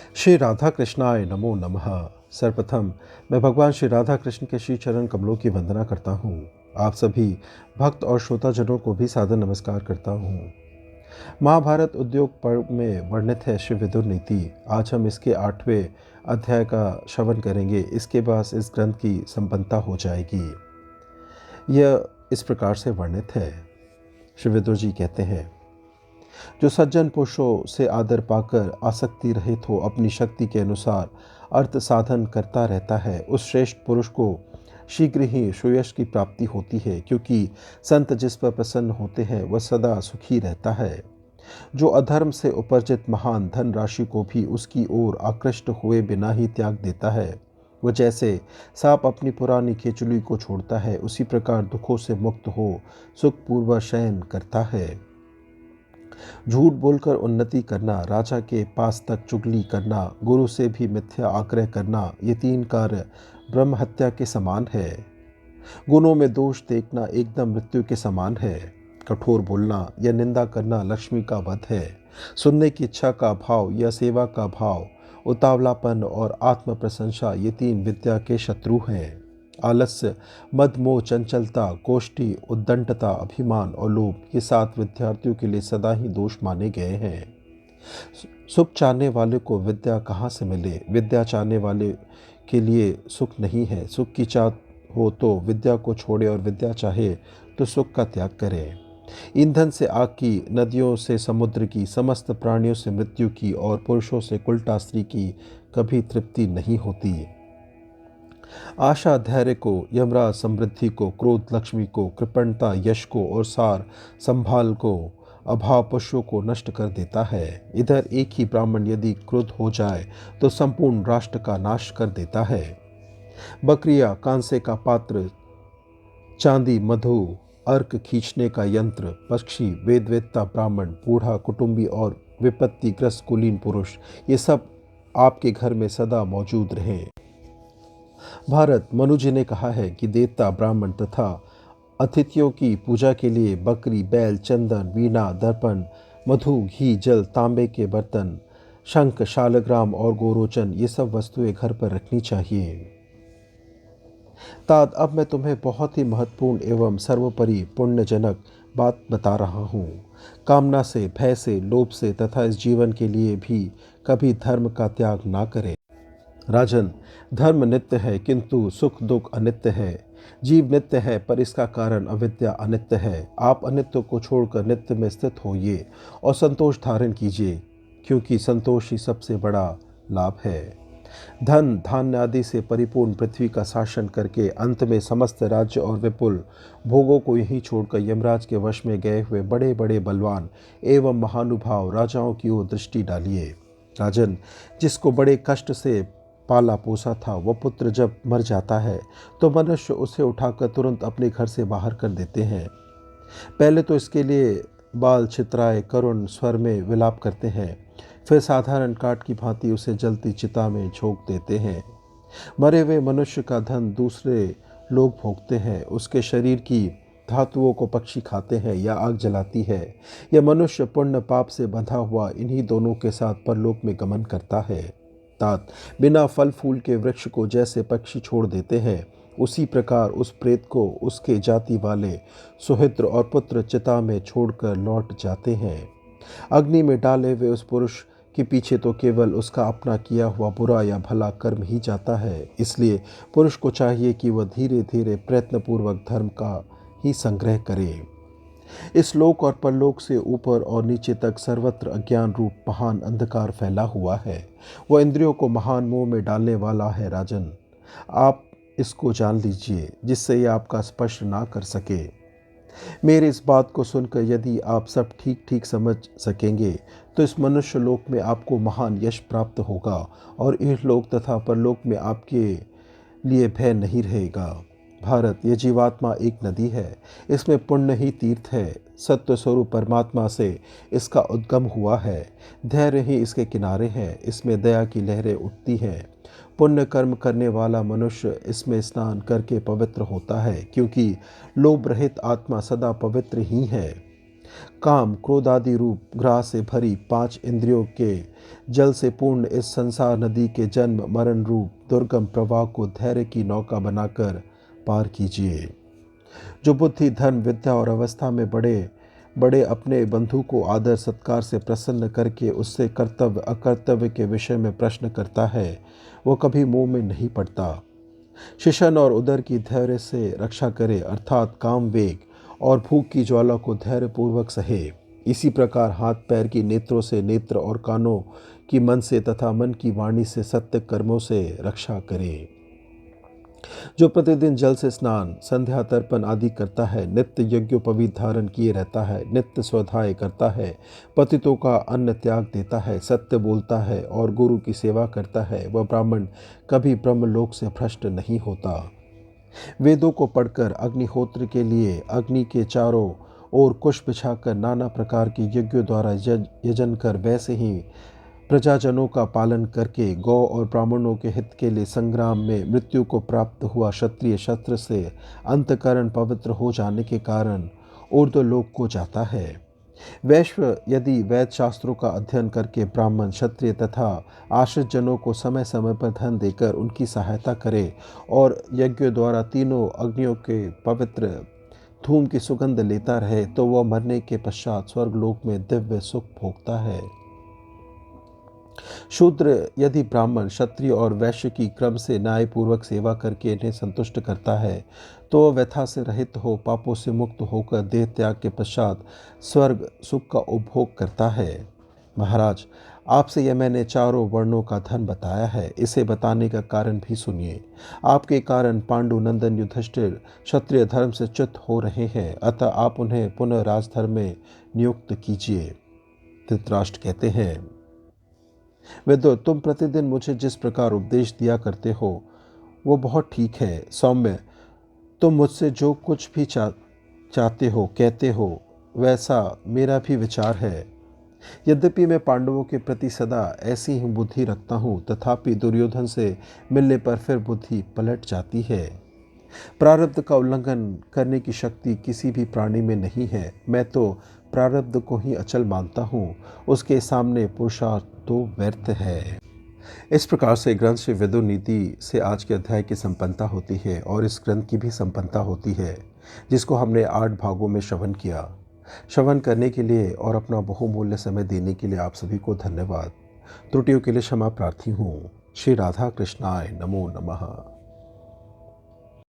श्री राधा कृष्णाय नमो नमः। सर्वप्रथम मैं भगवान श्री राधा कृष्ण के श्री चरण कमलों की वंदना करता हूँ। आप सभी भक्त और श्रोताजनों को भी सादर नमस्कार करता हूँ। महाभारत उद्योग पर्व में वर्णित है श्री विदुर नीति। आज हम इसके 8वें अध्याय का श्रवण करेंगे। इसके बाद इस ग्रंथ की संपन्नता हो जाएगी। यह इस प्रकार से वर्णित है। श्री विदुर जी कहते हैं, जो सज्जन पुरुषों से आदर पाकर आसक्ति रहित हो अपनी शक्ति के अनुसार अर्थ साधन करता रहता है, उस श्रेष्ठ पुरुष को शीघ्र ही सुयश की प्राप्ति होती है, क्योंकि संत जिस पर प्रसन्न होते हैं वह सदा सुखी रहता है। जो अधर्म से उपार्जित महान धन राशि को भी उसकी ओर आकृष्ट हुए बिना ही त्याग देता है, वह जैसे सांप अपनी पुरानी केचुली को छोड़ता है, उसी प्रकार दुखों से मुक्त हो सुखपूर्वक शयन करता है। झूठ बोलकर उन्नति करना, राजा के पास तक चुगली करना, गुरु से भी मिथ्या आग्रह करना, ये 3 कार्य ब्रह्म हत्या के समान है। गुणों में दोष देखना एकदम मृत्यु के समान है। कठोर बोलना या निंदा करना लक्ष्मी का वध है। सुनने की इच्छा का भाव या सेवा का भाव, उतावलापन और आत्म प्रशंसा, ये 3 विद्या के शत्रु हैं। आलस्य, मद, मोह, चंचलता, कोष्ठी, उद्दंडता, अभिमान और लोभ, ये 7 विद्यार्थियों के लिए सदा ही दोष माने गए हैं। सुख चाहने वाले को विद्या कहाँ से मिले? विद्या चाहने वाले के लिए सुख नहीं है। सुख की चाह हो तो विद्या को छोड़े और विद्या चाहे तो सुख का त्याग करे। ईंधन से आग की, नदियों से समुद्र की, समस्त प्राणियों से मृत्यु की और पुरुषों से कुलटा स्त्री की कभी तृप्ति नहीं होती। आशा धैर्य को, यमराज समृद्धि को, क्रोध लक्ष्मी को, कृपणता यश को और सार संभाल को, अभाव पशुओं को नष्ट कर देता है। इधर एक ही ब्राह्मण यदि क्रोध हो जाए तो संपूर्ण राष्ट्र का नाश कर देता है। बकरियां, कांसे का पात्र, चांदी, मधु, अर्क खींचने का यंत्र, पक्षी, वेदवेत्ता ब्राह्मण, बूढ़ा कुटुंबी और विपत्तिग्रस्त कुलीन पुरुष, ये सब आपके घर में सदा मौजूद रहें। भारत, मनु जी ने कहा है कि देवता, ब्राह्मण तथा अतिथियों की पूजा के लिए बकरी, बैल, चंदन, वीणा, दर्पण, मधु, घी, जल, तांबे के बर्तन, शंख, शालग्राम और गोरोचन, ये सब वस्तुएं घर पर रखनी चाहिए। तात, अब मैं तुम्हें बहुत ही महत्वपूर्ण एवं सर्वोपरि पुण्यजनक बात बता रहा हूँ। कामना से, भय से, लोभ से तथा इस जीवन के लिए भी कभी धर्म का त्याग ना करें। राजन, धर्म नित्य है किंतु सुख दुख अनित्य है। जीव नित्य है पर इसका कारण अविद्या अनित्य है। आप अनित्य को छोड़कर नित्य में स्थित होइए और संतोष धारण कीजिए, क्योंकि संतोष ही सबसे बड़ा लाभ है। धन धान्य आदि से परिपूर्ण पृथ्वी का शासन करके अंत में समस्त राज्य और विपुल भोगों को यहीं छोड़कर यमराज के वश में गए हुए बड़े बड़े बलवान एवं महानुभाव राजाओं की ओर दृष्टि डालिए। राजन, जिसको बड़े कष्ट से पाला पोसा था, वह पुत्र जब मर जाता है तो मनुष्य उसे उठाकर तुरंत अपने घर से बाहर कर देते हैं। पहले तो इसके लिए बाल छितराए करुण स्वर में विलाप करते हैं, फिर साधारण काठ की भांति उसे जलती चिता में झोंक देते हैं। मरे हुए मनुष्य का धन दूसरे लोग भोगते हैं। उसके शरीर की धातुओं को पक्षी खाते हैं या आग जलाती है। यह मनुष्य पुण्य पाप से बंधा हुआ इन्हीं दोनों के साथ परलोक में गमन करता है। तात, बिना फल फूल के वृक्ष को जैसे पक्षी छोड़ देते हैं, उसी प्रकार उस प्रेत को उसके जाति वाले सुहित्र और पुत्र चिता में छोड़कर लौट जाते हैं। अग्नि में डाले हुए उस पुरुष के पीछे तो केवल उसका अपना किया हुआ बुरा या भला कर्म ही जाता है। इसलिए पुरुष को चाहिए कि वह धीरे धीरे प्रयत्नपूर्वक धर्म का ही संग्रह करे। इस लोक और परलोक से ऊपर और नीचे तक सर्वत्र अज्ञान रूप महान अंधकार फैला हुआ है। वह इंद्रियों को महान मोह में डालने वाला है। राजन, आप इसको जान लीजिए, जिससे ये आपका स्पर्श ना कर सके। मेरी इस बात को सुनकर यदि आप सब ठीक ठीक समझ सकेंगे तो इस मनुष्य लोक में आपको महान यश प्राप्त होगा और इहलोक तथा परलोक में आपके लिए भय नहीं रहेगा। भारत, ये जीवात्मा एक नदी है, इसमें पुण्य ही तीर्थ है। सत्य स्वरूप परमात्मा से इसका उद्गम हुआ है। धैर्य ही इसके किनारे हैं। इसमें दया की लहरें उठती हैं। पुण्य कर्म करने वाला मनुष्य इसमें स्नान करके पवित्र होता है, क्योंकि लोभ रहित आत्मा सदा पवित्र ही है। काम क्रोध आदि रूप ग्रह से भरी 5 इंद्रियों के जल से पूर्ण इस संसार नदी के जन्म मरण रूप दुर्गम प्रवाह को धैर्य की नौका बनाकर पार कीजिए। जो बुद्धि धन विद्या और अवस्था में बड़े बड़े अपने बंधु को आदर सत्कार से प्रसन्न करके उससे कर्तव्य अकर्तव्य के विषय में प्रश्न करता है, वो कभी मुंह में नहीं पड़ता। शिशन और उदर की धैर्य से रक्षा करे, अर्थात काम वेग और भूख की ज्वाला को धैर्यपूर्वक सहे। इसी प्रकार हाथ पैर की नेत्रों से नेत्र और कानों की मन से तथा मन की वाणी से सत्य कर्मों से रक्षा करे। जो प्रतिदिन जल से स्नान संध्या तर्पण आदि करता है, नित्य यज्ञोपवीत धारण किए रहता है, नित्य स्वाध्याय करता है, पतितों का अन्न त्याग देता है, सत्य बोलता है और गुरु की सेवा करता है, वह ब्राह्मण कभी ब्रह्मलोक से भ्रष्ट नहीं होता। वेदों को पढ़कर अग्निहोत्र के लिए अग्नि के चारों ओर कुश बिछाकर नाना प्रकार के यज्ञों द्वारा यजन कर, वैसे ही प्रजाजनों का पालन करके गौ और ब्राह्मणों के हित के लिए संग्राम में मृत्यु को प्राप्त हुआ क्षत्रिय शस्त्र से अंतकरण पवित्र हो जाने के कारण ऊर्ध्वलोक को जाता है। वैश्य यदि वैद शास्त्रों का अध्ययन करके ब्राह्मण क्षत्रिय तथा आश्रित जनों को समय समय पर धन देकर उनकी सहायता करे और यज्ञ द्वारा तीनों अग्नियों के पवित्र धूम की सुगंध लेता रहे, तो वह मरने के पश्चात स्वर्गलोक में दिव्य सुख भोगता है। शूद्र यदि ब्राह्मण क्षत्रिय और वैश्य की क्रम से न्यायपूर्वक सेवा करके इन्हें संतुष्ट करता है, तो वह व्यथा से रहित हो पापों से मुक्त होकर देह त्याग के पश्चात स्वर्ग सुख का उपभोग करता है। महाराज, आपसे यह मैंने चारों वर्णों का धन बताया है, इसे बताने का कारण भी सुनिए। आपके कारण पांडु नंदन युधिष्ठिर क्षत्रिय धर्म से च्युत हो रहे हैं, अतः आप उन्हें पुनः राजधर्म में नियुक्त कीजिए। धृतराष्ट्र कहते हैं, वेदो, तुम प्रतिदिन मुझे जिस प्रकार उपदेश दिया करते हो वो बहुत ठीक है। सौम्य, तुम मुझसे जो कुछ भी चाहते हो कहते हो, वैसा मेरा भी विचार है। यद्यपि मैं पांडवों के प्रति सदा ऐसी ही बुद्धि रखता हूँ, तथापि दुर्योधन से मिलने पर फिर बुद्धि पलट जाती है। प्रारब्ध का उल्लंघन करने की शक्ति किसी भी प्राणी में नहीं है। मैं तो प्रारब्ध को ही अचल मानता हूँ, उसके सामने पुरुषार्थ तो व्यर्थ है। इस प्रकार से ग्रंथ श्री वेदो नीति से आज के अध्याय की संपन्नता होती है और इस ग्रंथ की भी संपन्नता होती है, जिसको हमने 8 भागों में श्रवण किया। श्रवण करने के लिए और अपना बहुमूल्य समय देने के लिए आप सभी को धन्यवाद। त्रुटियों के लिए क्षमा प्रार्थी हूँ। श्री राधा कृष्णाय नमो नमः।